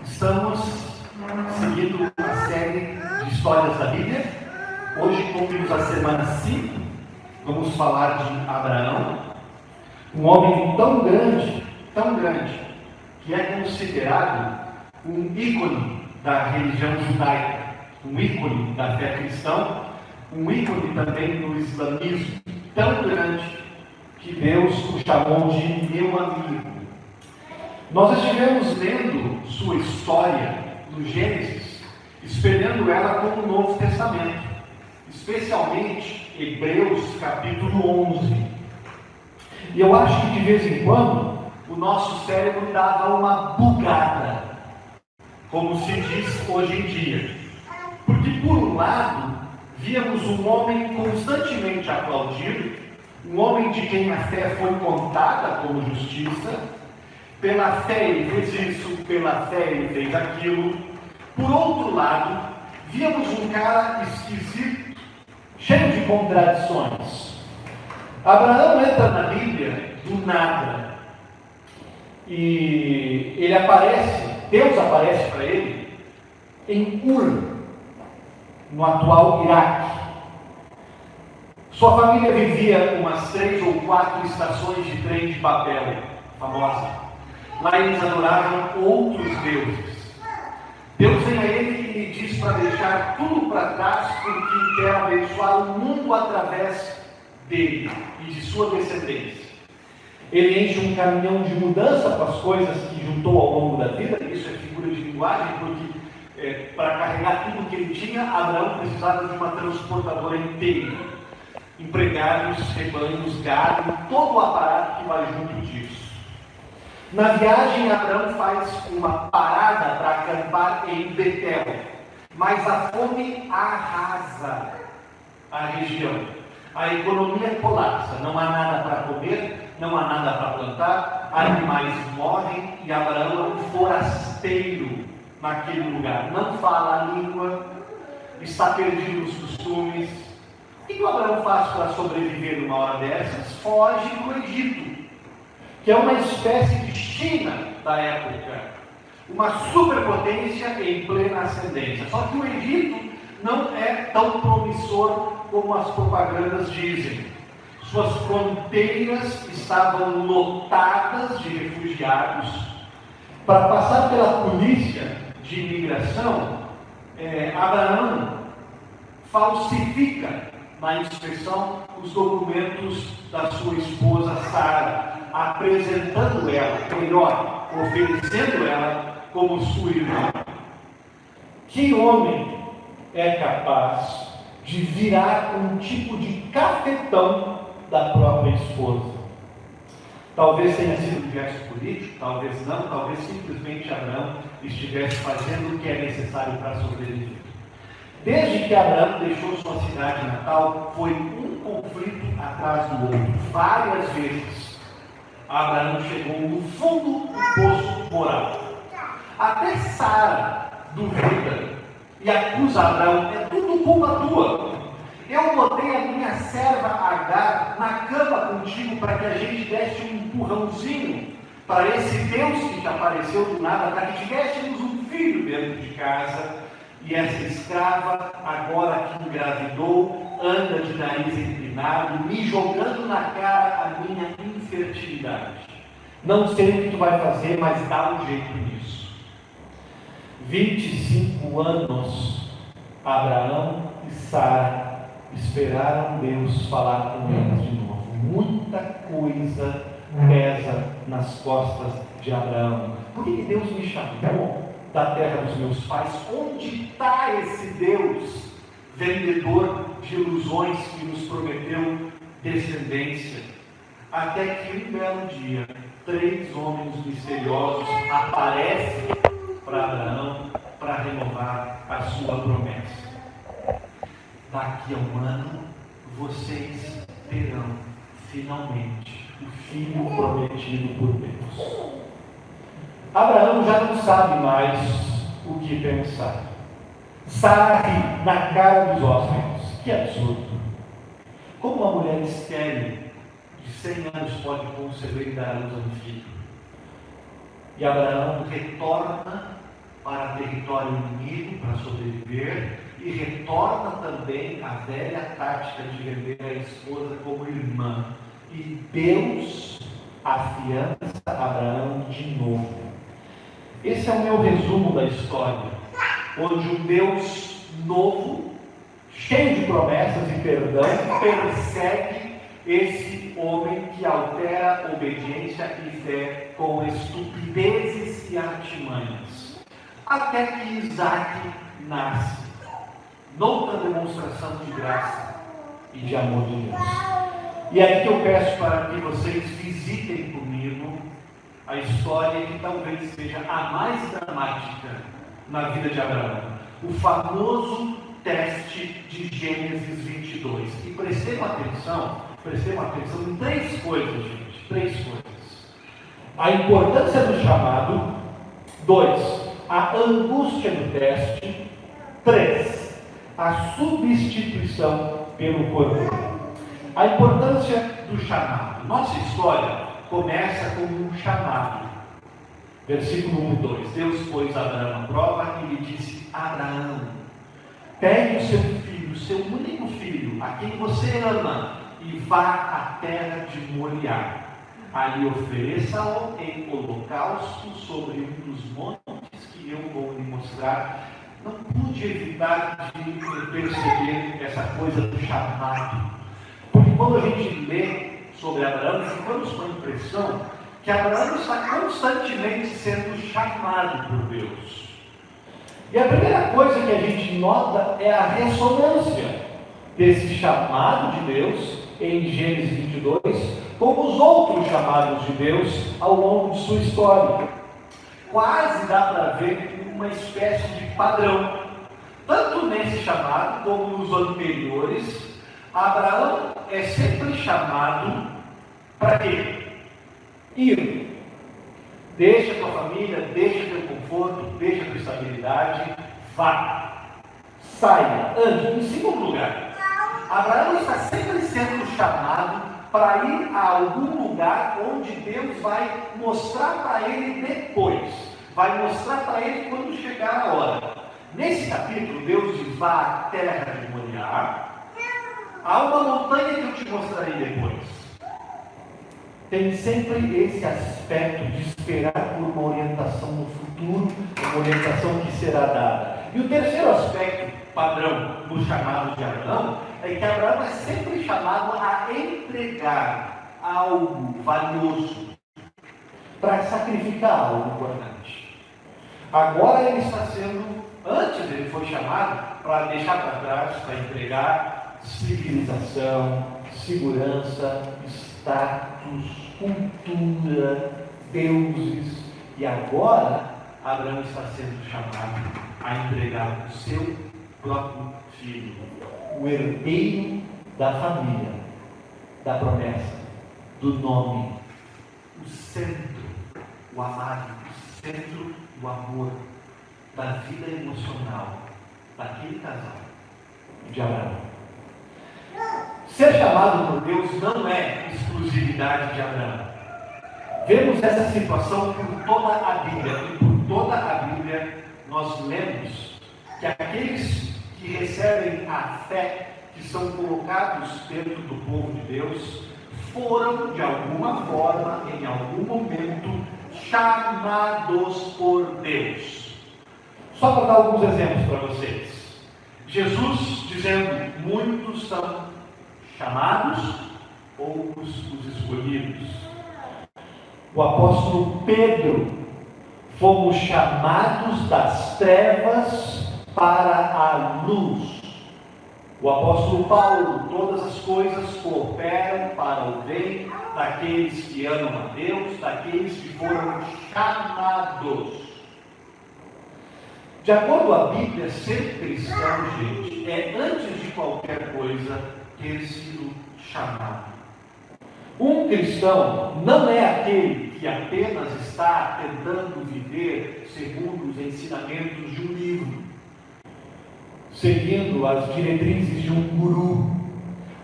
Estamos seguindo a série de histórias da Bíblia. Hoje concluímos a semana 5. Vamos falar de Abraão, um homem tão grande, que é considerado um ícone da religião judaica, um ícone da fé cristã, um ícone também do islamismo, tão grande que Deus o chamou de meu amigo. Nós estivemos lendo sua história no Gênesis, espelhando ela com o Novo Testamento, especialmente Hebreus capítulo 11. E eu acho que de vez em quando o nosso cérebro dava uma bugada, como se diz hoje em dia. Porque por um lado, víamos um homem constantemente aplaudido, um homem de quem a fé foi contada como justiça. Pela fé ele fez isso, pela fé ele fez aquilo. Por outro lado, víamos um cara esquisito, cheio de contradições. Abraão entra na Bíblia do nada. E ele aparece, Deus aparece para ele em Ur, no atual Iraque. Sua família vivia umas 3 ou 4 estações de trem de Babel, famosa. Lá eles adoravam outros deuses. Deus vem a ele e lhe diz para deixar tudo para trás, porque quer abençoar o mundo através dele e de sua descendência. Ele enche um caminhão de mudança com as coisas que juntou ao longo da vida. Isso é figura de linguagem, porque para carregar tudo que ele tinha, Abraão precisava de uma transportadora inteira. Empregados, rebanhos, gado, todo o aparato que vai junto disso. Na viagem, Abraão faz uma parada para acampar em Betel, mas a fome arrasa a região. A economia colapsa, não há nada para comer, não há nada para plantar, animais morrem e Abraão é um forasteiro naquele lugar. Não fala a língua, está perdido nos costumes. O que o Abraão faz para sobreviver numa hora dessas? Foge para o Egito, que é uma espécie de China da época, uma superpotência em plena ascendência. Só que o Egito não é tão promissor como as propagandas dizem. Suas fronteiras estavam lotadas de refugiados. Para passar pela polícia de imigração, Abraão falsifica na inspeção os documentos da sua esposa Sara, apresentando ela, melhor, oferecendo ela como sua irmã. Que homem é capaz de virar um tipo de cafetão da própria esposa? Talvez tenha sido um gesto político, talvez não, talvez simplesmente Abraão estivesse fazendo o que é necessário para sobreviver. Desde que Abraão deixou sua cidade natal, foi um conflito atrás do outro. Várias vezes, Abraão chegou no fundo do poço moral. Até Sara duvida e acusa Abraão: é tudo culpa tua. Eu botei a minha serva Agar na cama contigo para que a gente desse um empurrãozinho para esse Deus que te apareceu do nada, para que tivéssemos um filho dentro de casa. E essa escrava, agora que engravidou, anda de nariz inclinado, me jogando na cara a minha infertilidade. Não sei o que tu vai fazer, mas dá um jeito nisso. 25 anos, Abraão e Sara esperaram Deus falar com eles de novo. Muita coisa pesa nas costas de Abraão. Por que Deus me chamou da terra dos meus pais? Onde está esse Deus vendedor de ilusões que nos prometeu descendência? Até que um belo dia, 3 homens misteriosos aparecem para Abraão para renovar a sua promessa. Daqui a um ano, vocês terão finalmente o filho prometido por Deus. Abraão já não sabe mais o que pensar. Sara ri na cara dos hóspedes. Que absurdo! Como uma mulher estéril de 100 anos pode conceber e dar a luz a um filho? E Abraão retorna para território inimigo para sobreviver e retorna também à velha tática de vender a esposa como irmã. E Deus afiança Abraão de novo. Esse é o meu resumo da história, onde um Deus novo, cheio de promessas e perdão, persegue esse homem que altera obediência e fé com estupidezes e artimanhas. Até que Isaac nasce, noutra demonstração de graça e de amor de Deus. E é aqui que eu peço para que vocês visitem comigo a história que talvez seja a mais dramática na vida de Abraão. O famoso teste de Gênesis 22. E prestem atenção em três coisas, gente. Três coisas. A importância do chamado. 2. A angústia do teste. 3. A substituição pelo cordeiro. A importância do chamado. Nossa história começa com um chamado. Versículo 1 e 2. Deus pôs Abraão à prova e lhe disse: Abraão, pegue o seu filho, seu único filho, a quem você ama, e vá à terra de Moriá. Ali ofereça-o em holocausto sobre um dos montes que eu vou lhe mostrar. Não pude evitar de perceber essa coisa do chamado. Porque quando a gente lê sobre Abraão, ficamos com a impressão que Abraão está constantemente sendo chamado por Deus. E a primeira coisa que a gente nota é a ressonância desse chamado de Deus em Gênesis 22, como os outros chamados de Deus ao longo de sua história. Quase dá para ver uma espécie de padrão. Tanto nesse chamado como nos anteriores, Abraão é sempre chamado para quê? Ir. Deixa tua família, deixa teu conforto, deixa tua estabilidade, vá. Saia, ande. Em segundo lugar, Abraão está sempre sendo chamado para ir a algum lugar onde Deus vai mostrar para ele depois. Vai mostrar para ele quando chegar a hora. Nesse capítulo, Deus diz: vá à terra de Moriá. Há uma montanha que eu te mostrarei depois. Tem sempre esse aspecto de esperar por uma orientação no futuro, uma orientação que será dada. E o terceiro aspecto, padrão no chamado de Abraão, é que Abraão é sempre chamado a entregar algo valioso, para sacrificar algo importante. Agora ele está sendo, antes ele foi chamado para deixar para trás, para entregar civilização, segurança, status, cultura, deuses. E agora Abraão está sendo chamado a entregar o seu próprio filho, o herdeiro da família, da promessa, do nome, o centro, o amado, o centro do amor, da vida emocional daquele casal de Abraão. Ser chamado por Deus não é exclusividade de Abraão. Vemos essa situação por toda a Bíblia, e por toda a Bíblia nós lemos que aqueles que recebem a fé, que são colocados dentro do povo de Deus, foram de alguma forma, em algum momento, chamados por Deus. Só para dar alguns exemplos para vocês. Jesus dizendo: muitos são chamados, poucos os escolhidos. O apóstolo Pedro: fomos chamados das trevas para a luz. O apóstolo Paulo: todas as coisas cooperam para o bem daqueles que amam a Deus, daqueles que foram chamados. De acordo com a Bíblia, ser cristão, gente, é, antes de qualquer coisa, ter sido chamado. Um cristão não é aquele que apenas está tentando viver segundo os ensinamentos de um livro, seguindo as diretrizes de um guru.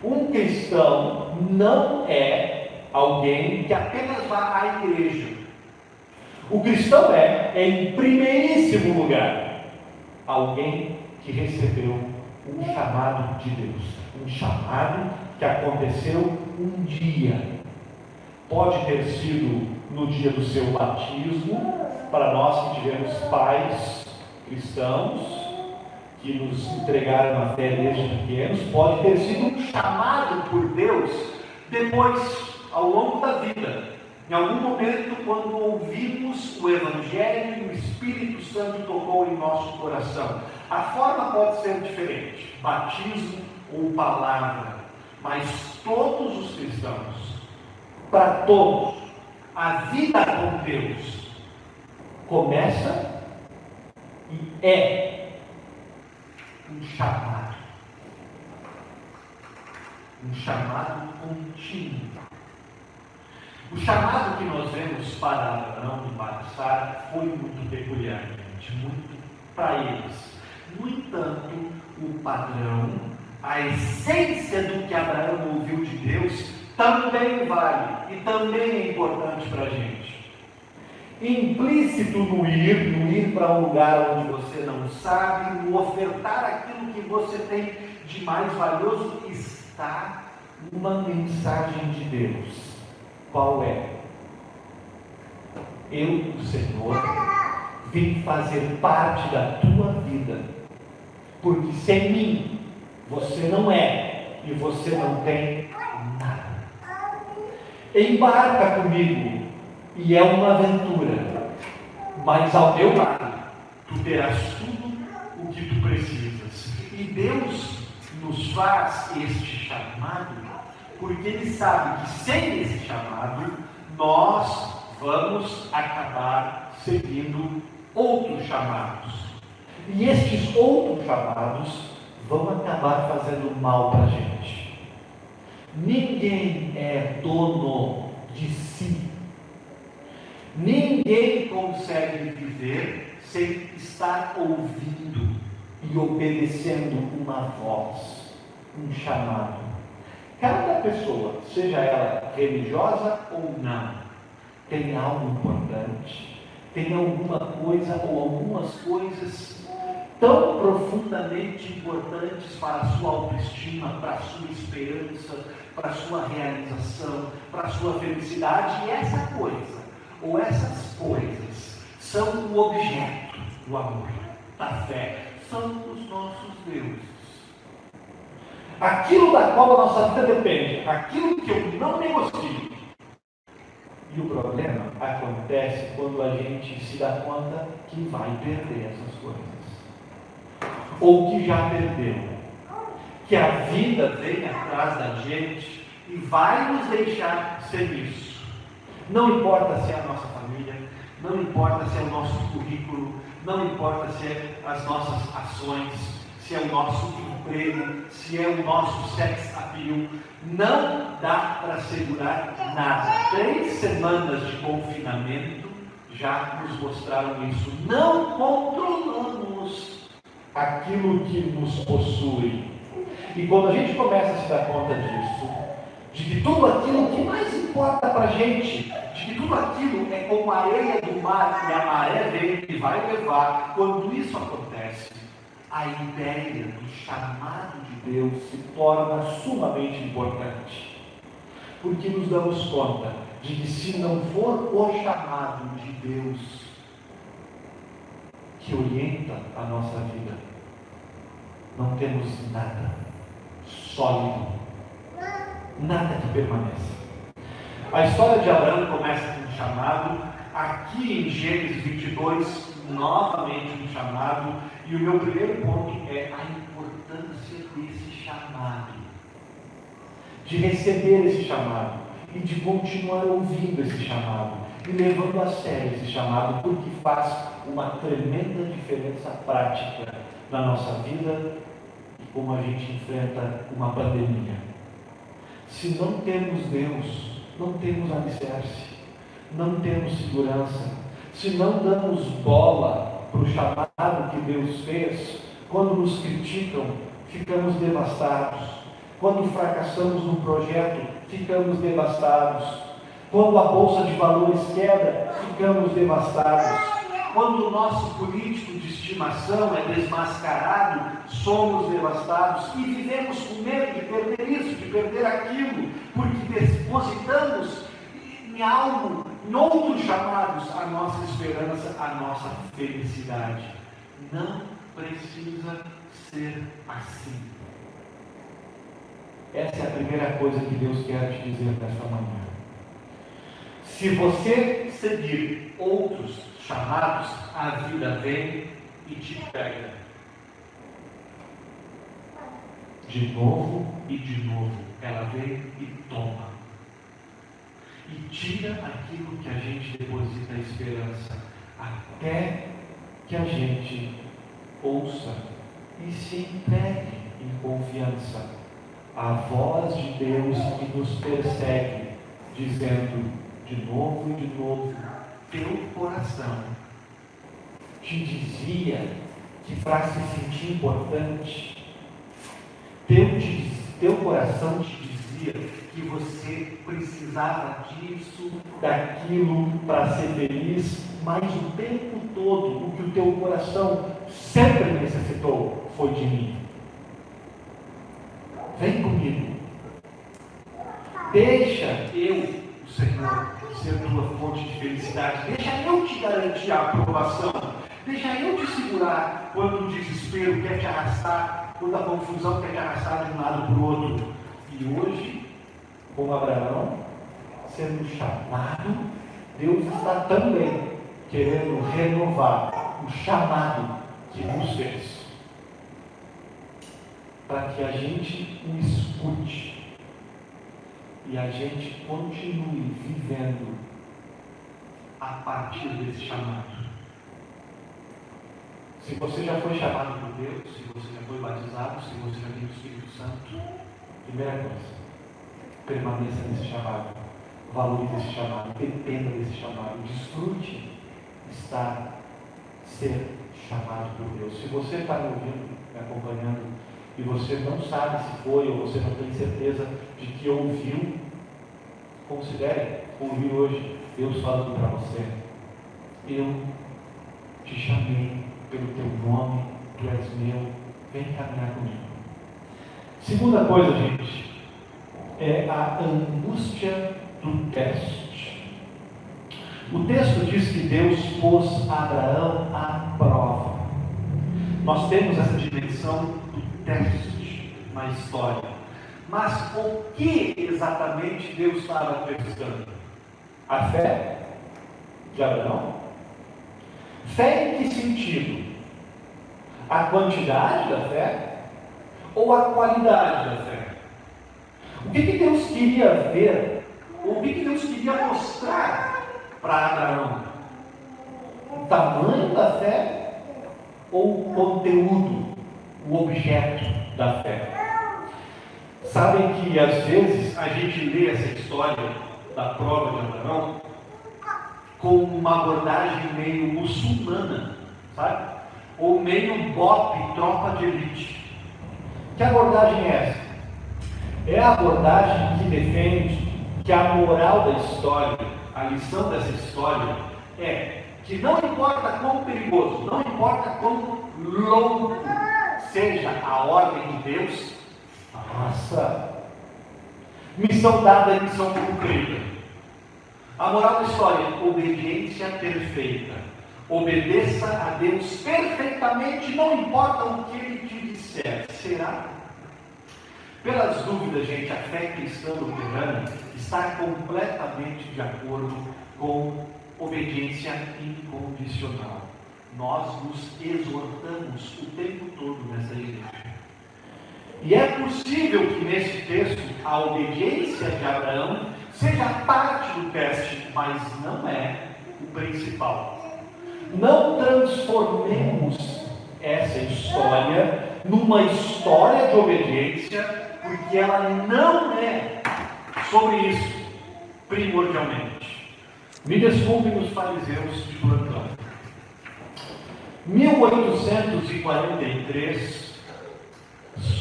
Um cristão não é alguém que apenas vai à igreja. O cristão em primeiríssimo lugar, alguém que recebeu um chamado de Deus. Um chamado que aconteceu um dia. Pode ter sido no dia do seu batismo, para nós que tivemos pais cristãos, que nos entregaram a fé desde pequenos. Pode ter sido um chamado por Deus depois, ao longo da vida. Em algum momento, quando ouvimos o Evangelho e o Espírito Santo tocou em nosso coração. A forma pode ser diferente, batismo ou palavra, mas todos os cristãos, para todos, a vida com Deus começa e é um chamado contínuo. O chamado que nós vemos para Abraão e para Sara foi muito peculiarmente, muito para eles. No entanto, o padrão, a essência do que Abraão ouviu de Deus, também vale e também é importante para a gente. Implícito no ir para um lugar onde você não sabe, no ofertar aquilo que você tem de mais valioso, está uma mensagem de Deus. Qual é? Eu, o Senhor, vim fazer parte da tua vida, porque sem mim você não é e você não tem nada. Embarca comigo e é uma aventura, mas ao meu lado tu terás tudo o que tu precisas. E Deus nos faz este chamado porque Ele sabe que sem esse chamado nós vamos acabar seguindo outros chamados. E estes outros chamados vão acabar fazendo mal para a gente. Ninguém é dono de si. Ninguém consegue viver sem estar ouvindo e obedecendo uma voz, um chamado. Cada pessoa, seja ela religiosa ou não, tem algo importante, tem alguma coisa ou algumas coisas tão profundamente importantes para a sua autoestima, para a sua esperança, para a sua realização, para a sua felicidade. E essa coisa, ou essas coisas, são o objeto do amor, da fé, são os nossos deuses. Aquilo da qual a nossa vida depende, aquilo que eu não negocio. E o problema acontece quando a gente se dá conta que vai perder essas coisas. Ou que já perdeu. Que a vida vem atrás da gente e vai nos deixar sem isso. Não importa se é a nossa família, não importa se é o nosso currículo, não importa se é as nossas ações, se é o nosso emprego, se é o nosso sex appeal, não dá para segurar nada. 3 semanas de confinamento já nos mostraram isso. Não controlamos aquilo que nos possui. E quando a gente começa a se dar conta disso, de que tudo aquilo que mais importa para a gente, de que tudo aquilo é como a areia do mar e a maré vem e vai levar, quando isso acontece, a ideia do chamado de Deus se torna sumamente importante. Porque nos damos conta de que se não for o chamado de Deus que orienta a nossa vida, não temos nada sólido, nada que permaneça. A história de Abraão começa com um chamado. Aqui em Gênesis 22, novamente um chamado. E o meu primeiro ponto é a importância desse chamado, de receber esse chamado e de continuar ouvindo esse chamado e levando a sério esse chamado, porque faz uma tremenda diferença prática na nossa vida e como a gente enfrenta uma pandemia. Se não temos Deus, não temos alicerce, não temos segurança. Se não damos bola para o chamado que Deus fez, quando nos criticam, ficamos devastados. Quando fracassamos num projeto, ficamos devastados. Quando a bolsa de valores quebra, ficamos devastados. Quando o nosso político de estimação é desmascarado, somos devastados e vivemos com medo de perder isso, de perder aquilo, porque depositamos em algo, em outros chamados, a nossa esperança, a nossa felicidade. Não precisa ser assim. Essa é a primeira coisa que Deus quer te dizer nesta manhã. Se você seguir outros chamados, a vida vem e te pega. De novo e de novo, ela vem e toma. E tira aquilo que a gente deposita a esperança, até que a gente ouça e se entregue em confiança à voz de Deus que nos persegue, dizendo de novo e de novo: teu coração te dizia que para se sentir importante, teu coração te dizia que você precisava disso, daquilo para ser feliz, mas o tempo todo o que o teu coração sempre necessitou foi de mim. Vem comigo. Deixa eu, o Senhor, ser tua fonte de felicidade. Deixa eu te garantir a aprovação. Deixa eu te segurar quando o desespero quer te arrastar, quando a confusão quer te arrastar de um lado para o outro. E hoje, com Abraão sendo chamado, Deus está também querendo renovar o chamado que nos fez, para que a gente o escute e a gente continue vivendo a partir desse chamado. Se você já foi chamado por Deus, se você já foi batizado, se você já tem o Espírito Santo, primeira coisa, permaneça nesse chamado, valorize esse chamado, dependa desse chamado, desfrute ser chamado por Deus. Se você está me ouvindo, me acompanhando, e você não sabe se foi, ou você não tem certeza de que ouviu, considere ouvir hoje Deus falando para você: eu te chamei pelo teu nome, tu és meu, vem caminhar comigo. Segunda coisa, gente, é a angústia do teste. O texto diz que Deus pôs Abraão à prova. Nós temos essa dimensão do teste na história. Mas o que exatamente Deus estava testando? A fé de Abraão? Fé em que sentido? A quantidade da fé ou a qualidade da fé? O que Deus queria ver? O que Deus queria mostrar para Abraão? O tamanho da fé ou o conteúdo, o objeto da fé? Sabem que às vezes a gente lê essa história da prova de Abraão com uma abordagem meio muçulmana, sabe? Ou meio BOP, tropa de elite. Que abordagem é essa? É a abordagem que defende que a moral da história, a lição dessa história, é que não importa quão perigoso, não importa quão louco seja a ordem de Deus, faça. Missão dada é missão cumprida. A moral da história: obediência perfeita. Obedeça a Deus perfeitamente, não importa o que Ele te disser. Será? Pelas dúvidas, gente, a fé cristã luterana está completamente de acordo com obediência incondicional. Nós nos exortamos o tempo todo nessa igreja. E é possível que nesse texto a obediência de Abraão seja parte do teste, mas não é o principal. Não transformemos essa história numa história de obediência, porque ela não é sobre isso primordialmente. Me desculpem os fariseus de plantão. 1843,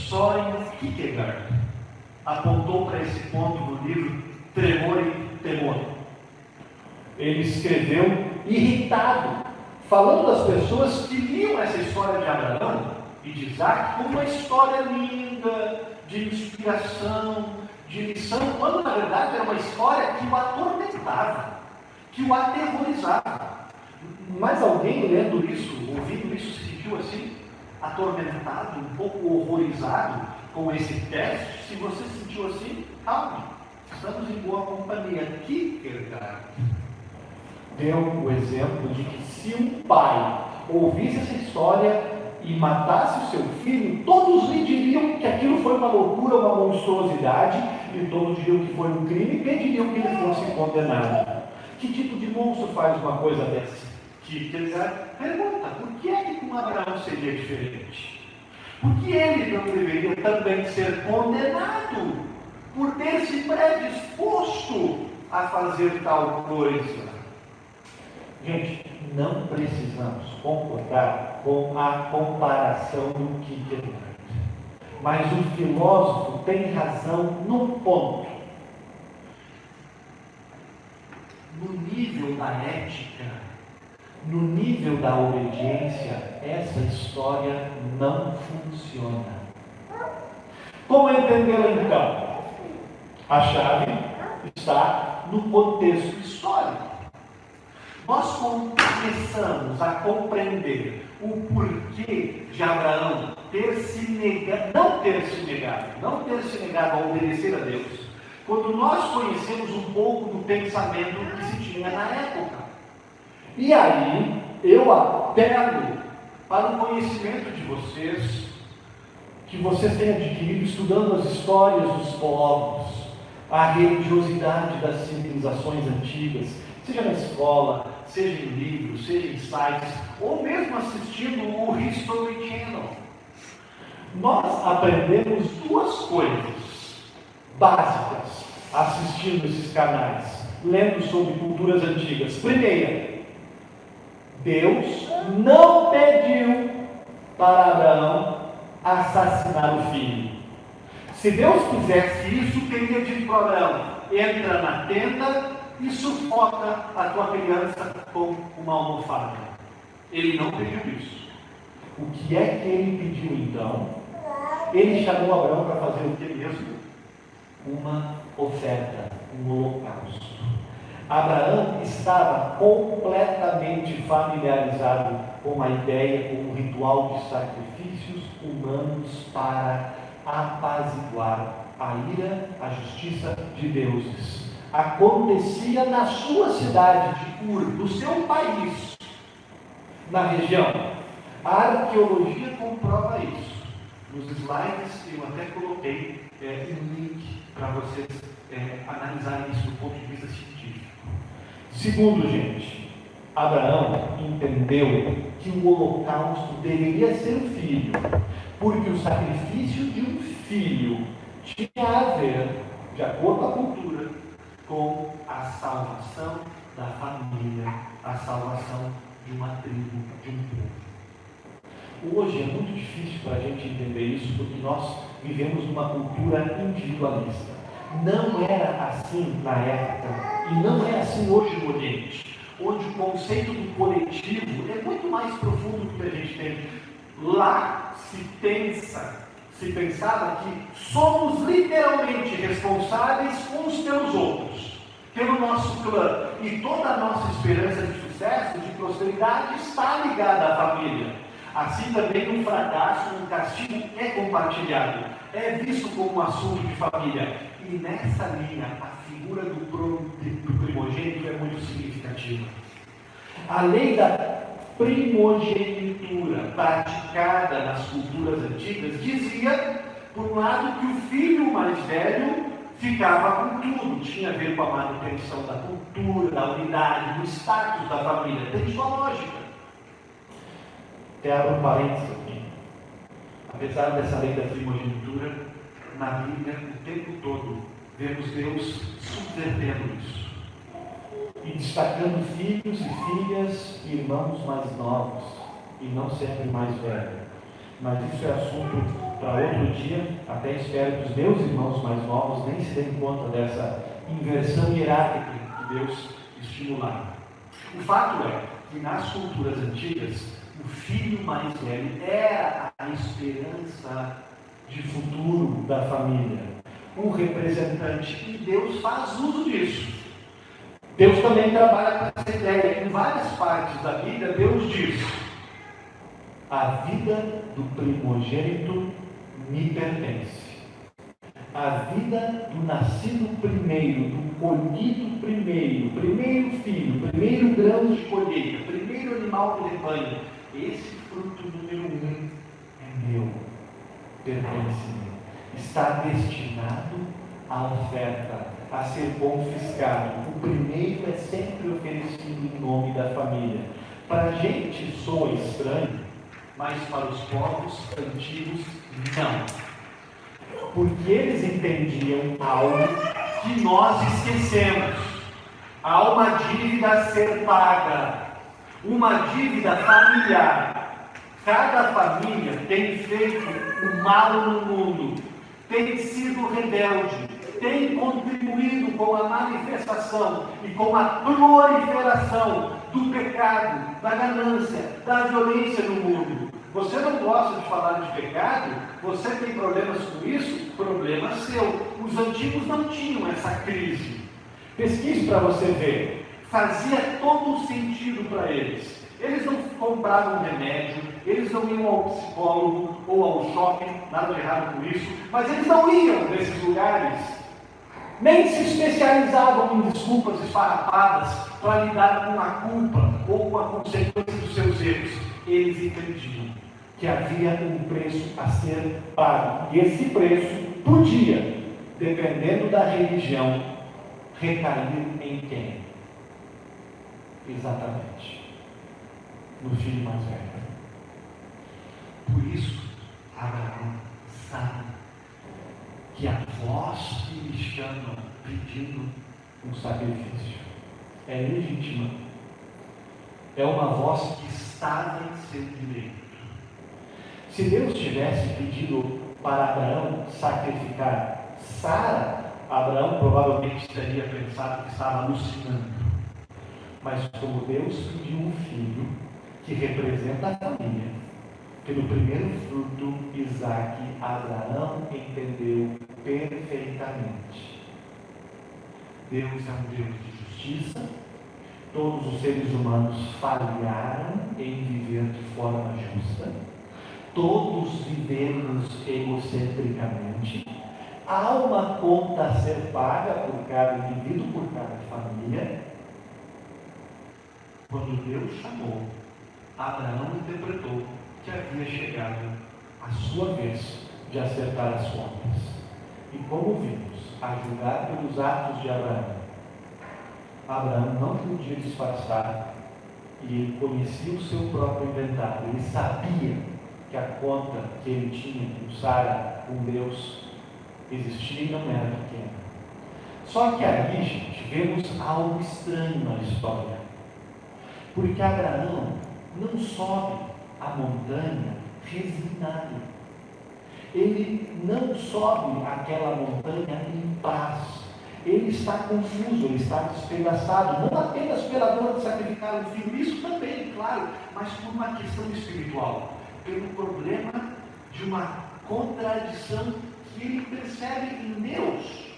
Søren Kierkegaard apontou para esse ponto no livro Tremor e Temor. ele escreveu irritado, falando das pessoas que liam essa história de Abraão e de Isaac como uma história linda, de inspiração, de lição, quando na verdade era uma história que o atormentava, que o aterrorizava. Mas alguém lendo isso, ouvindo isso, se sentiu assim, atormentado, um pouco horrorizado com esse teste? Se você se sentiu assim, calma, estamos em boa companhia. Kierkegaard deu o exemplo de que se um pai ouvisse essa história e matasse o seu filho, todos lhe diriam que aquilo foi uma loucura, uma monstruosidade, e todos diriam que foi um crime e pediriam que ele fosse condenado. Que tipo de monstro faz uma coisa dessa? Kierkegaard pergunta, por que é que com Abraão seria diferente? Por que ele não deveria também ser condenado por ter se predisposto a fazer tal coisa? Gente, não precisamos concordar com a comparação do Kierkegaard, mas o filósofo tem razão num ponto. No nível da ética, no nível da obediência, essa história não funciona. Como entendê-la então? A chave está no contexto histórico. Nós começamos a compreender o porquê de Abraão não ter se negado a obedecer a Deus, quando nós conhecemos um pouco do pensamento que se tinha na época. E aí, eu apelo para o conhecimento de vocês, que vocês têm adquirido estudando as histórias dos povos, a religiosidade das civilizações antigas, seja na escola, seja em livros, seja em sites, ou mesmo assistindo o History Channel. Nós aprendemos duas coisas básicas assistindo esses canais, lendo sobre culturas antigas. Primeira, Deus não pediu para Abraão assassinar o filho. Se Deus quisesse isso, teria dito para Abraão: entra na tenda e sufoca a tua criança com uma almofada. Ele não pediu isso. O que é que ele pediu então? Ele chamou Abraão para fazer o que mesmo? Uma oferta, um holocausto. Abraão estava completamente familiarizado com a ideia, com o ritual de sacrifícios humanos para apaziguar a ira, a justiça de deuses. Acontecia na sua cidade de Ur, no seu país, na região. A arqueologia comprova isso. Nos slides eu até coloquei um link para vocês analisarem isso do ponto de vista científico. Segundo, gente, Abraão entendeu que o holocausto deveria ser o filho, porque o sacrifício de um filho tinha a ver, de acordo com a cultura, com a salvação da família, a salvação de uma tribo, de um povo. Hoje é muito difícil para a gente entender isso, porque nós vivemos numa cultura individualista. Não era assim na época, e não é assim hoje no Oriente, onde o conceito do coletivo é muito mais profundo do que a gente tem. Lá se pensava que somos literalmente responsáveis uns pelos outros, pelo nosso clã, e toda a nossa esperança de sucesso, de prosperidade está ligada à família. Assim também um fracasso, um castigo é compartilhado, é visto como um assunto de família. E nessa linha, a figura do primogênito é muito significativa. A lei da primogenitura praticada nas culturas antigas dizia, por um lado, que o filho mais velho ficava com tudo, tinha a ver com a manutenção da cultura, da unidade, do status da família. Tem sua lógica. Até abro um parênteses aqui. Apesar dessa lei da primogenitura, na Bíblia, o tempo todo, vemos Deus subvertendo isso. E destacando filhos e filhas, irmãos mais novos, e não sempre mais velhos. Mas isso é assunto para outro dia. Até espero que os meus irmãos mais novos nem se deem conta dessa inversão hierárquica que Deus estimula. estimular. O fato é que nas culturas antigas, o filho mais velho era a esperança de futuro da família, um representante, e Deus faz uso disso. Deus também trabalha com essa ideia. Em várias partes da Bíblia, Deus diz: a vida do primogênito me pertence. A vida do nascido primeiro, do colhido primeiro, primeiro filho, primeiro grão de colheita, primeiro animal do rebanho, esse fruto número 1 é meu, pertence-me. Está destinado à oferta, a ser confiscado. O primeiro é sempre oferecido em nome da família. Para a gente soa estranho, mas para os povos antigos, não. Porque eles entendiam algo que nós esquecemos. Há uma dívida a ser paga, uma dívida familiar. Cada família tem feito o mal no mundo, tem sido rebelde, tem contribuído com a manifestação e com a proliferação do pecado, da ganância, da violência no mundo. Você não gosta de falar de pecado? Você tem problemas com isso? Problema seu. Os antigos não tinham essa crise. Pesquise para você ver. Fazia todo sentido para eles. Eles não compravam remédio, eles não iam ao psicólogo ou ao shopping, nada de errado com isso, mas eles não iam nesses lugares, nem se especializavam em desculpas esfarrapadas para lidar com a culpa ou com a consequência dos seus erros. Eles entendiam que havia um preço a ser pago, e esse preço podia, dependendo da religião, recair em quem? Exatamente no filho mais velho. Por isso, Abraão sabe que a voz que lhe chama pedindo um sacrifício é legítima. É uma voz que estava em seu direito. Se Deus tivesse pedido para Abraão sacrificar Sara, Abraão provavelmente teria pensado que estava alucinando. Mas como Deus pediu um filho que representa a família, pelo primeiro fruto, Isaque, Abraão entendeu perfeitamente. Deus é um Deus de justiça. Todos os seres humanos falharam em viver de forma justa. Todos vivemos egocentricamente. Há uma conta a ser paga por cada indivíduo, por cada família. Quando Deus chamou, Abraão interpretou que havia chegado a sua vez de acertar as contas. E como vimos, a julgar pelos atos de Abraão, Abraão não podia disfarçar, e ele conhecia o seu próprio inventário. Ele sabia que a conta que ele tinha com Sara, com Deus, existia e não era pequena. Só que ali, gente, vemos algo estranho na história. Porque Abraão não sobe a montanha resignado. Ele não sobe aquela montanha em paz. Ele está confuso, ele está despedaçado, não apenas pela dor de sacrificar um filho, isso também, claro, mas por uma questão espiritual, pelo problema de uma contradição que ele percebe em Deus.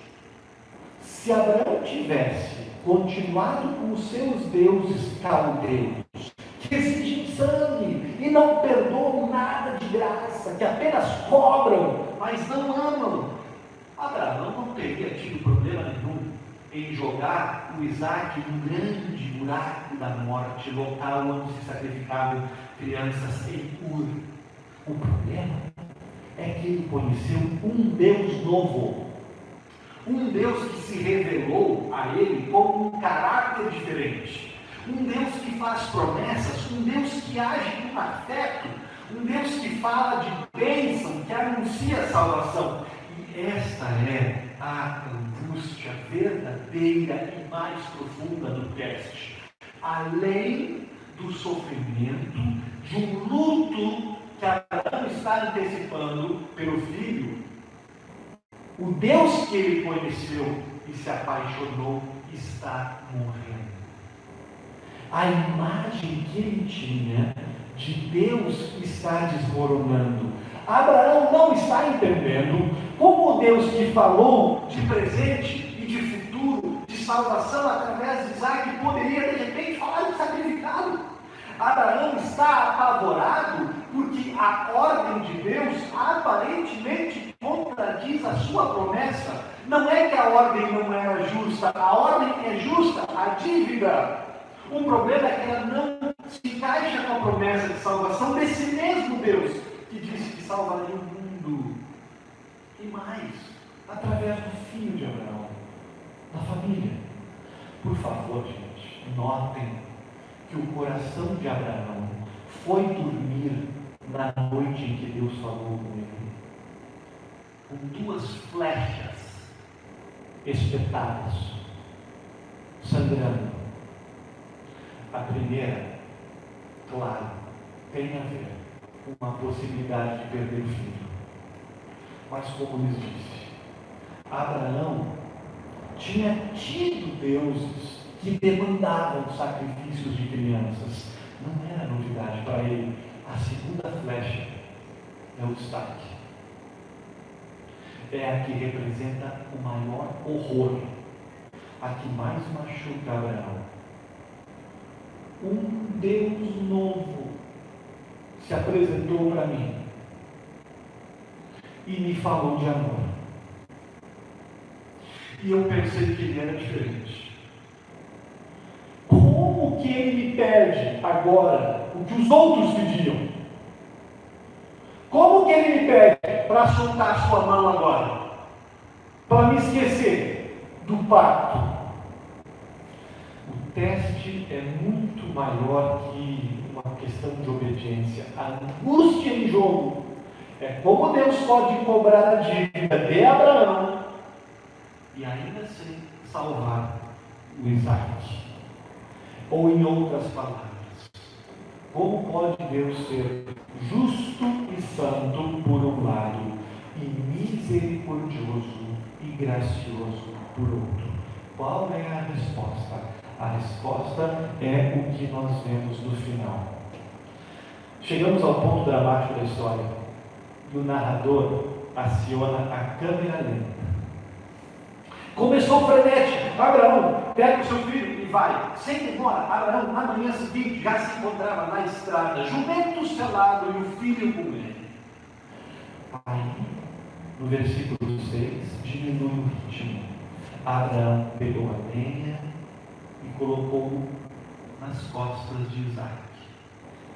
Se Abraão tivesse continuado com os seus deuses caldeus, que exigem sangue e não perdoam nada de graça, que apenas cobram, mas não amam, Abraão não teria tido problema nenhum em jogar o Isaque num grande buraco da morte, local onde se sacrificavam crianças em Ur. O problema é que ele conheceu um Deus novo, um Deus que se revelou a ele com um caráter diferente, um Deus que faz promessas, um Deus que age com afeto, um Deus que fala de bênção, que anuncia a salvação. E esta é a angústia verdadeira e mais profunda do teste. Além do sofrimento, de um luto que Abraão está antecipando pelo filho, o Deus que ele conheceu e se apaixonou está morrendo. A imagem que ele tinha de Deus está desmoronando. Abraão não está entendendo como o Deus que falou de presente e de futuro, de salvação através de Isaac, poderia de repente falar de sacrificado. Abraão está apavorado porque a ordem de Deus aparentemente contradiz a sua promessa. Não é que a ordem não era justa, a ordem é justa, a dívida. O problema é que ela não se encaixa com a promessa de salvação desse mesmo Deus que disse que salvaria o mundo. E mais, através do filho de Abraão, da família. Por favor, gente, notem que o coração de Abraão foi dormir na noite em que Deus falou com ele, com duas flechas espetadas, sangrando. A primeira, claro, tem a ver com a possibilidade de perder o filho. Mas como lhes disse, Abraão tinha tido deuses que demandavam sacrifícios de crianças. Não era novidade para ele. A segunda flecha é o destaque. É a que representa o maior horror, a que mais machuca Abraão. Um Deus novo se apresentou para mim e me falou de amor. E eu pensei que ele era diferente. Como que ele me pede agora o que os outros pediam? Como que ele me pede para soltar sua mão agora? Para me esquecer do pacto? O teste é muito maior que uma questão de obediência. A angústia em jogo é como Deus pode cobrar a dívida de Abraão e ainda assim salvar o Isaac. Ou em outras palavras, como pode Deus ser justo e santo por um lado e misericordioso e gracioso por outro? Qual é a resposta? A resposta é o que nós vemos no final. Chegamos ao ponto dramático da história e o narrador aciona a câmera lenta. Começou o frenético. Abraão, pega o seu filho e vai. Sem demora, Abraão, na manhã seguinte, já se encontrava na estrada, jumento selado e o filho com ele. Aí, no versículo 6, diminui o ritmo. Abraão pegou a lenha e colocou nas costas de Isaac.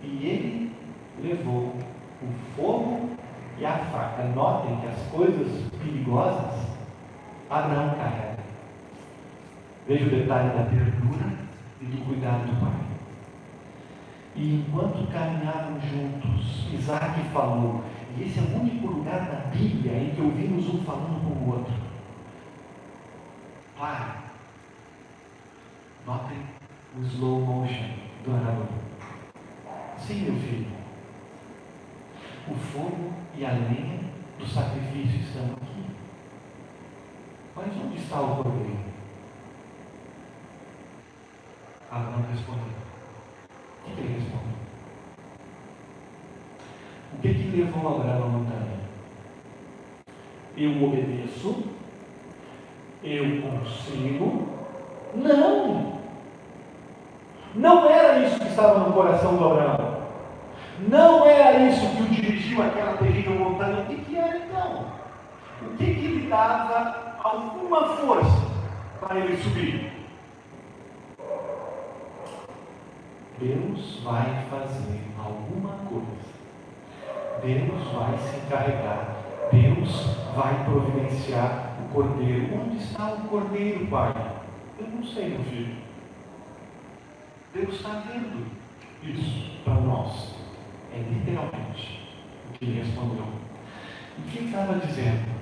E ele levou o fogo e a faca. Notem que as coisas perigosas Abraão carrega. Veja o detalhe da ternura e do cuidado do pai. E enquanto caminhavam juntos, Isaac falou, e esse é o único lugar na Bíblia em que ouvimos um falando com o outro. Pai, notem o slow motion do narrador. Sim, meu filho, o fogo e a lenha do sacrifício estão aqui. Mas onde está o cordeiro? Abraão respondeu. O que ele respondeu? O que levou Abraão à montanha? Eu obedeço? Eu consigo? Não! Não era isso que estava no coração do Abraão. Não era isso que o dirigiu àquela terrível montanha. O que era então? O que lhe dava alguma força para ele subir? Deus vai fazer alguma coisa. Deus vai se encarregar. Deus vai providenciar o cordeiro. Onde está o cordeiro, pai? Eu não sei, meu filho. Deus está vendo isso para nós. É literalmente o que ele respondeu. O que ele estava dizendo?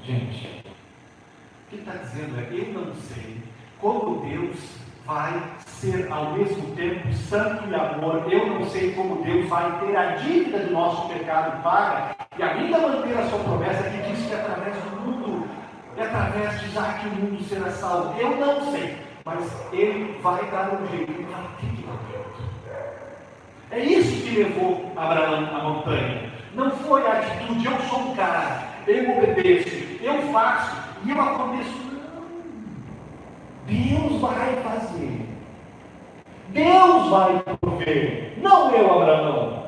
Gente, o que ele está dizendo é, eu não sei como Deus vai ser ao mesmo tempo santo e amor. Eu não sei como Deus vai ter a dívida do nosso pecado paga e ainda manter a sua promessa que diz que através do mundo, e através de Isaac o mundo será salvo. Eu não sei. mas ele vai dar um jeito. Ele fala, fique lá perto. É isso que levou Abraão à montanha. Não foi a atitude, eu sou um cara, eu obedeço, eu faço, e eu aconteço. Não. Deus vai fazer. Deus vai prover. Não eu, Abraão.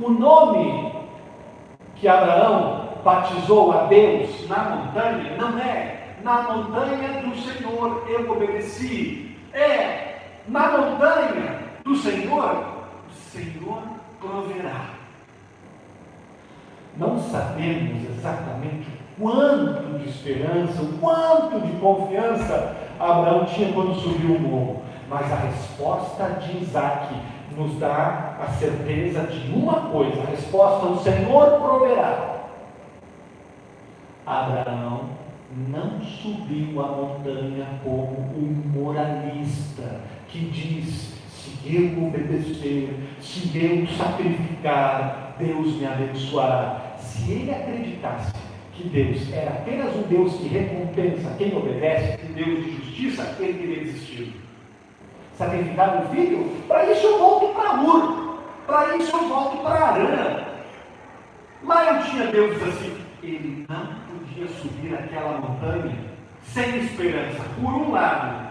O nome que Abraão batizou a Deus na montanha, não é na montanha do Senhor eu obedeci. É na montanha do Senhor, o Senhor proverá. Não sabemos exatamente quanto de esperança, o quanto de confiança Abraão tinha quando subiu o morro, mas a resposta de Isaac nos dá a certeza de uma coisa: a resposta, o Senhor proverá. Abraão não subiu a montanha como um moralista que diz: se eu obedecer, se eu sacrificar, Deus me abençoará. Se ele acreditasse que Deus era apenas um Deus que recompensa quem obedece, um Deus de justiça, ele teria desistido. Sacrificar um filho? Para isso eu volto para Ur, para isso eu volto para Arã. Lá eu tinha Deus assim. Ele não podia subir aquela montanha sem esperança, por um lado.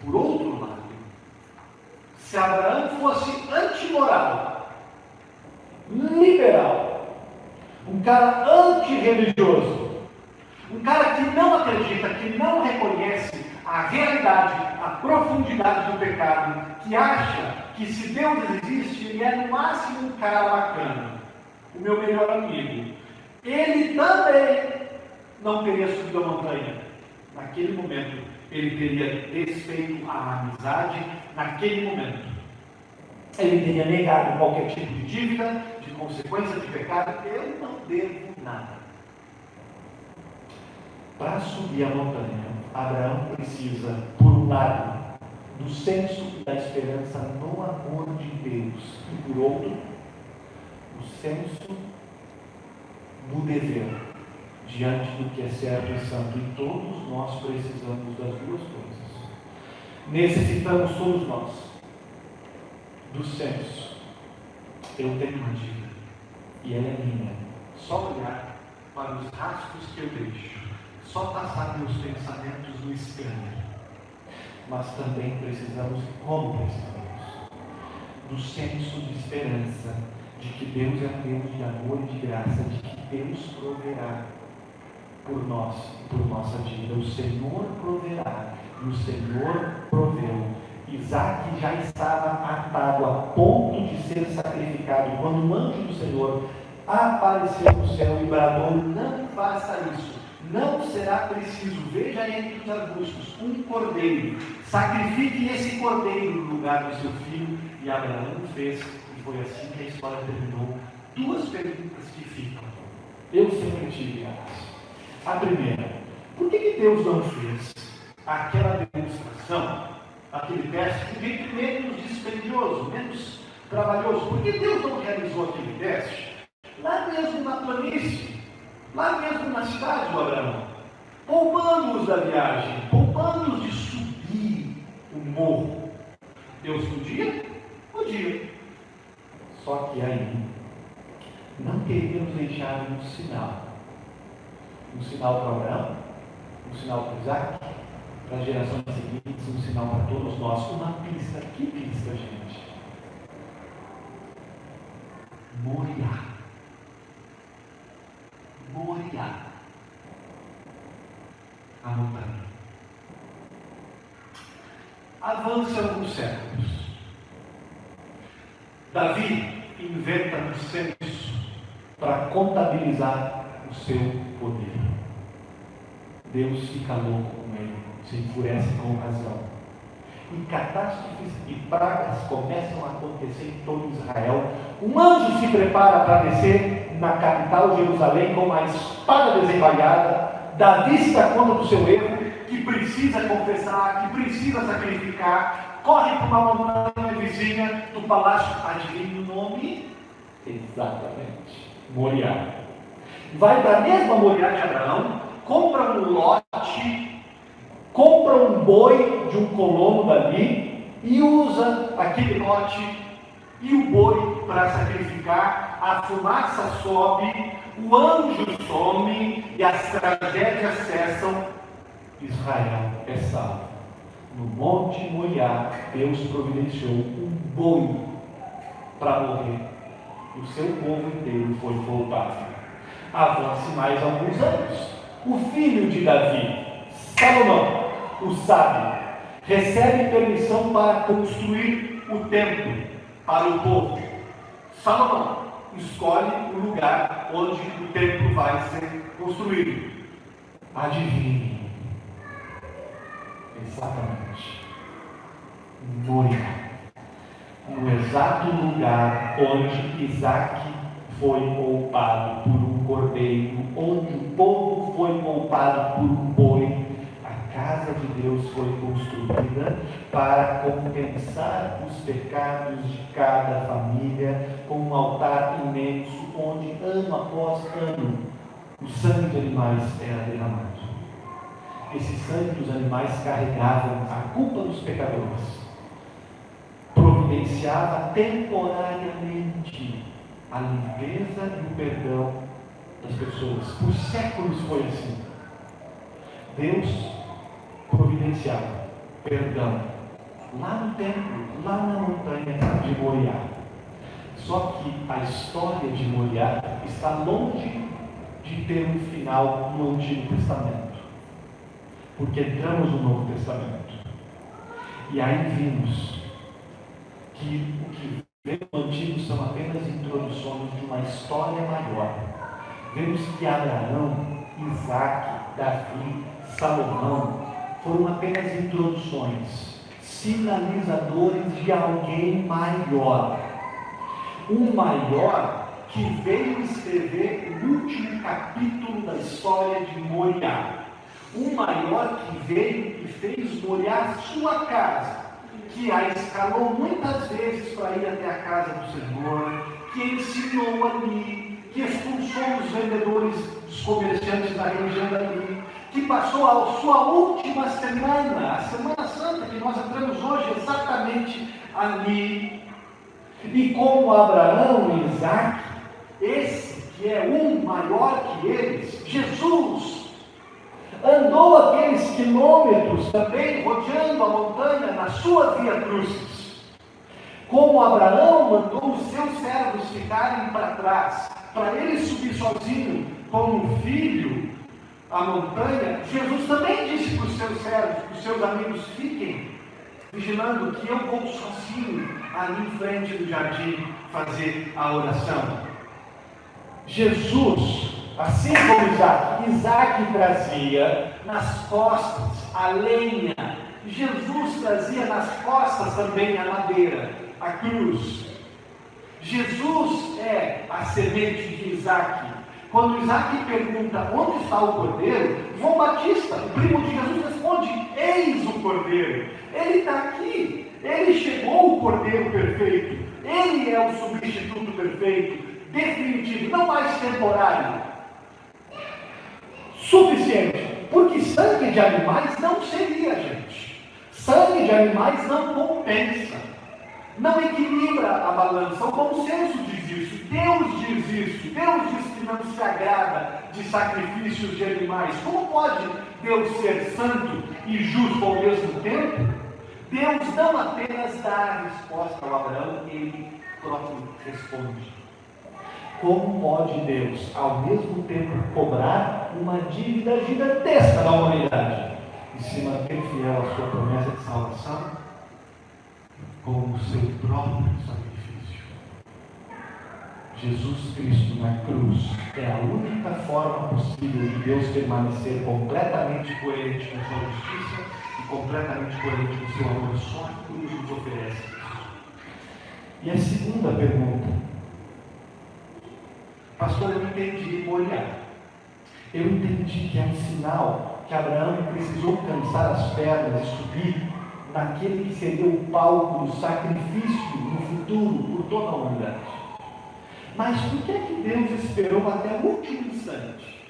Por outro lado, se Abraão fosse antimoral, liberal, um cara antirreligioso, um cara que não acredita, que não reconhece a realidade, a profundidade do pecado, que acha que se Deus existe, ele é no máximo um cara bacana, o meu melhor amigo, ele também não teria subido a montanha. Naquele momento, ele teria desfeito a amizade. Naquele momento, ele teria negado qualquer tipo de dívida, de consequência de pecado. Eu não devo nada. Para subir a montanha, Abraão precisa, por um lado, do senso da esperança no amor de Deus, e por outro, o senso do dever diante do que é certo e santo. E todos nós precisamos das duas coisas. Necessitamos todos nós do senso. Eu tenho uma dívida e ela é minha. Só olhar para os rastros que eu deixo, só passar meus pensamentos no scanner. Mas também precisamos, como precisamos, do senso de esperança, de que Deus é um Deus de amor e de graça, de que Deus proverá por nós, por nossa vida. O Senhor proverá, e o Senhor proveu. Isaac já estava atado a ponto de ser sacrificado, quando o anjo do Senhor apareceu no céu e bradou: não faça isso, não será preciso, veja entre os arbustos um cordeiro, sacrifique esse cordeiro no lugar do seu filho. E Abraão fez. Foi assim que a história terminou. Duas perguntas que ficam. Eu sempre tive elas. A primeira: por que Deus não fez aquela demonstração, aquele teste, de jeito menos dispendioso, menos trabalhoso? Por que Deus não realizou aquele teste lá mesmo na planície, lá mesmo na cidade do Abraão, poupando-os da viagem, poupando-os de subir o morro? Deus podia? Podia. Só que aí, não queríamos deixar um sinal para Abraão, um sinal para Isaac, para as gerações seguintes, um sinal para todos nós, uma pista. Que pista, gente? Moriá. Moriá. A montanha. Avança alguns séculos. Davi inventa um censo para contabilizar o seu poder. Deus fica louco com ele, se enfurece com a ocasião. E catástrofes e pragas começam a acontecer em todo Israel. Um anjo se prepara para descer na capital Jerusalém com uma espada desembainhada. Davi se dá conta do seu erro, que precisa confessar, que precisa sacrificar. Corre para uma montanha vizinha do palácio. Adivinha o nome? Exatamente, Moriá. Vai para a mesma Moriá de Abraão, compra um lote compra um boi de um colono dali e usa aquele lote e o boi para sacrificar, a fumaça sobe, o anjo some e as tragédias cessam. Israel é salvo. No Monte Moriá, Deus providenciou um boi para morrer. O seu povo inteiro foi poupado. Avance mais alguns anos. O filho de Davi, Salomão, o sábio, recebe permissão para construir o templo para o povo. Salomão escolhe o lugar onde o templo vai ser construído. Adivinhe. Exatamente. Moriá. No exato lugar onde Isaac foi poupado por um cordeiro, onde o povo foi poupado por um boi, a casa de Deus foi construída para compensar os pecados de cada família, com um altar imenso, onde ano após ano o sangue de animais era derramado. Esse sangue dos animais carregavam a culpa dos pecadores, providenciava temporariamente a limpeza e o perdão das pessoas. Por séculos foi assim. Deus providenciava perdão lá no templo, lá na montanha de Moriá. Só que a história de Moriá está longe de ter um final no Antigo Testamento, porque entramos no Novo Testamento e aí vimos que o que vem no Antigo são apenas introduções de uma história maior. Vemos que Abraão, Isaac, Davi, Salomão foram apenas introduções, sinalizadores de alguém maior. Um maior que veio escrever o último capítulo da história de Moriá. Um maior que veio e fez Moriá sua casa, que a escalou muitas vezes para ir até a casa do Senhor, que ensinou ali, que expulsou os vendedores, os comerciantes da região dali, que passou a sua última semana, a Semana Santa, que nós entramos hoje exatamente ali. E como Abraão e Isaac, esse que é um maior que eles, Jesus, andou aqueles quilômetros também rodeando a montanha na sua via crucis. Como Abraão mandou os seus servos ficarem para trás, para ele subir sozinho com um filho a montanha, Jesus também disse para os seus servos, para os seus amigos: fiquem vigilando que eu vou sozinho ali em frente do jardim fazer a oração. Jesus, assim como Isaac trazia nas costas a lenha, Jesus trazia nas costas também a madeira, a cruz. Jesus é a semente de Isaac. Quando Isaac pergunta onde está o cordeiro, João Batista, o primo de Jesus, responde: eis o cordeiro. Ele está aqui. Ele chegou, o cordeiro perfeito. Ele é o substituto perfeito, definitivo, não mais temporário. Suficiente. Porque sangue de animais não seria, gente. Sangue de animais não compensa. Não equilibra a balança. O bom senso diz isso. Deus diz isso. Deus diz que não se agrada de sacrifícios de animais. Como pode Deus ser santo e justo ao mesmo tempo? Deus não apenas dá a resposta ao Abraão, ele próprio responde. Como pode Deus, ao mesmo tempo, cobrar uma dívida gigantesca da humanidade e se manter fiel à sua promessa de salvação com o seu próprio sacrifício? Jesus Cristo na cruz é a única forma possível de Deus permanecer completamente coerente com sua justiça e completamente coerente com seu amor. Só a cruz nos oferece isso. E a segunda pergunta: pastor, eu entendi Moriá. Eu entendi que é um sinal que Abraão precisou cansar as pernas e subir naquele que seria o palco do sacrifício no futuro por toda a humanidade. Mas por que Deus esperou até o último instante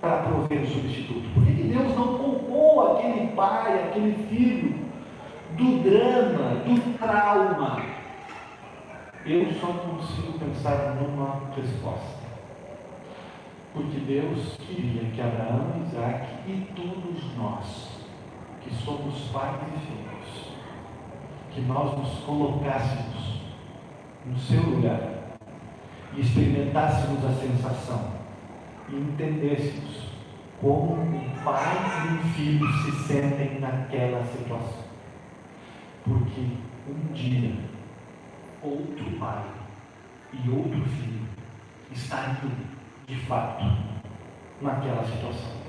para prover o substituto? Por que Deus não poupou aquele pai, aquele filho, do drama, do trauma? Eu só consigo pensar numa resposta. Porque Deus queria que Abraão, Isaac e todos nós, que somos pais e filhos, que nós nos colocássemos no seu lugar e experimentássemos a sensação e entendêssemos como um pai e um filho se sentem naquela situação. Porque um dia, outro pai e outro filho estariam, de fato, naquela situação.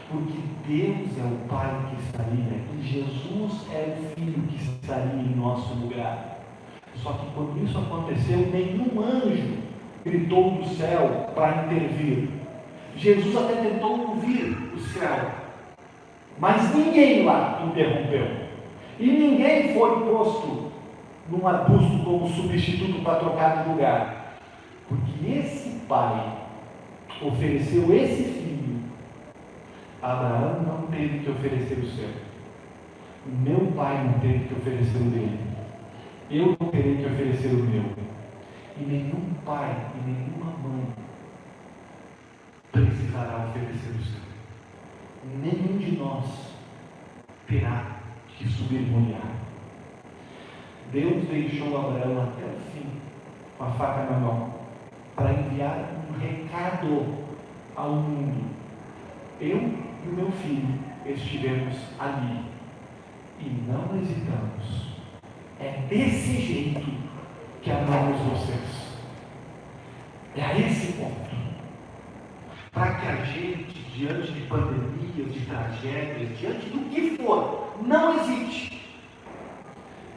Porque Deus é o Pai que estaria e Jesus é o Filho que estaria em nosso lugar. Só que quando isso aconteceu, nenhum anjo gritou do céu para intervir. Jesus até tentou ouvir o céu, mas ninguém lá interrompeu. E ninguém foi posto num arbusto como substituto para trocar de lugar. Porque esse pai ofereceu esse filho. Abraão não teve que oferecer o seu. Meu pai não teve que oferecer o dele. Eu não terei que oferecer o meu. E nenhum pai e nenhuma mãe precisará oferecer o seu. Nenhum de nós terá que submergulhar. Deus deixou Abraão até o fim, com a faca na mão, para enviar um recado ao mundo. Eu e o meu filho estivemos ali e não hesitamos. É desse jeito que amamos vocês. É a esse ponto. Para que a gente, diante de pandemias, de tragédias, diante do que for, não hesite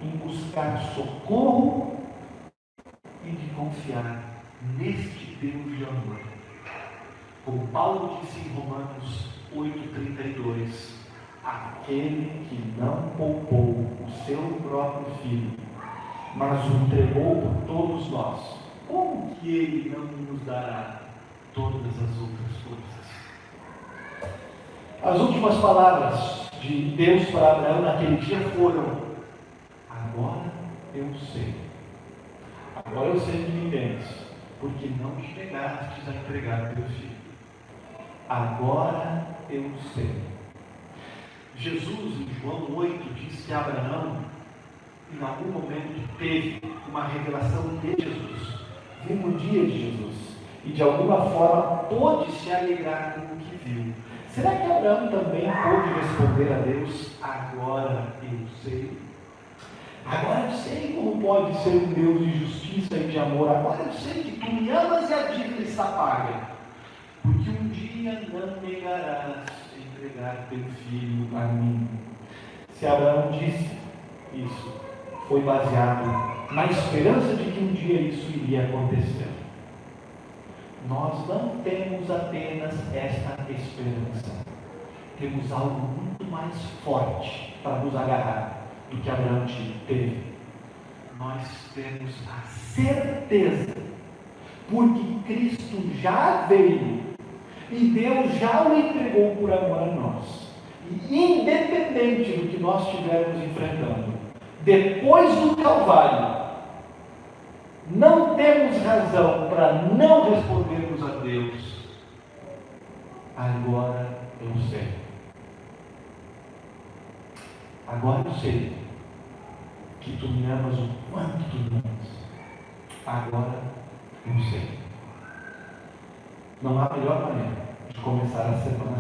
em buscar socorro e de confiar neste Deus de amor. Como Paulo disse em Romanos 8,32, aquele que não poupou o seu próprio filho, mas o entregou por todos nós, como que ele não nos dará todas as outras coisas? As últimas palavras de Deus para Abraão naquele dia foram: agora eu sei. Agora eu sei que me entendes, porque não te negastes a entregar teu filho. Agora eu sei. Jesus, em João 8, diz que Abraão, em algum momento, teve uma revelação de Jesus, viu o dia de Jesus, e de alguma forma pôde se alegrar com o que viu. Será que Abraão também pôde responder a Deus: agora eu sei? Agora eu sei como pode ser um Deus de justiça e de amor. Agora eu sei que tu me amas e a dívida está paga. Porque um dia não negarás entregar teu filho a mim. Se Abraão disse isso, foi baseado na esperança de que um dia isso iria acontecer. Nós não temos apenas esta esperança. Temos algo muito mais forte para nos agarrar do que Abraão teve. Nós temos a certeza, porque Cristo já veio e Deus já o entregou por amor a nós. E independente do que nós estivermos enfrentando, depois do Calvário, não temos razão para não respondermos a Deus: agora eu sei. Agora eu sei que tu me amas o quanto tu me amas. Agora eu sei. Não há melhor maneira de começar a semana